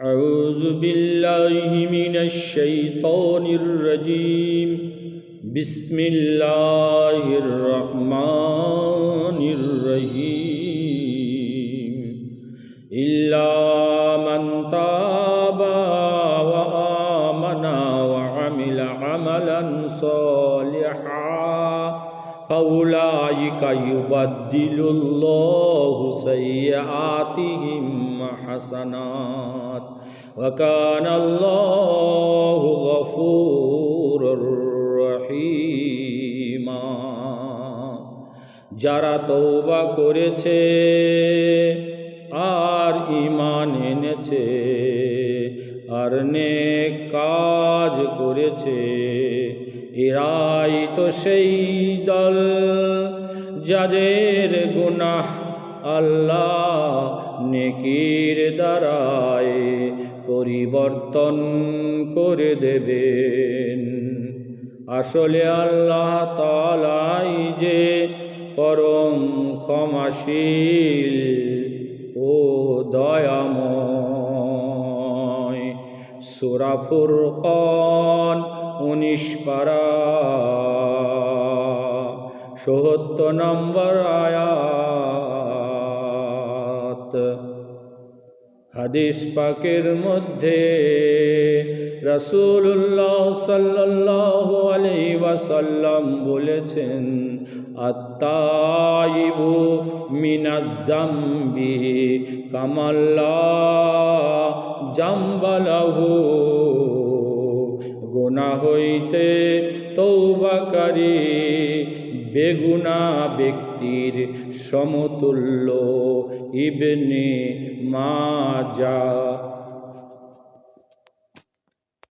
أعوذ بالله من الشيطان الرجيم بسم الله الرحمن الرحيم إلا من تاب وآمن وعمل عملا صالحا فأولئك يبدل الله سيئاتهم حسنات وكان الله غفورا رحيما। যারা তওবা করেছে আর ঈমান এনেছে আর নেক কাজ করেছে, এরাই তো সেই দল যাদের গুনাহ আল্লাহ নেকির দ্বারায় পরিবর্তন করে দেবেন। আসলে আল্লাহ তাআলাই যে পরম ক্ষমাশীল ও দয়াময়। সূরা ফুরকান 19 পারা ৭৭ নম্বর আয়াত। হাদিস পাকের মধ্যে রাসূলুল্লাহ সাল্লাল্লাহু আলাইহি ওয়াসাল্লাম বলেছেন, আত-তাইবু মিনাজ যামবি কামাল্লা যামবা লাহু। গুনাহ হইতে তওবাকারী বেগুনাহ ব্যক্তির সমতুল্য। ইবনে মাজাহ।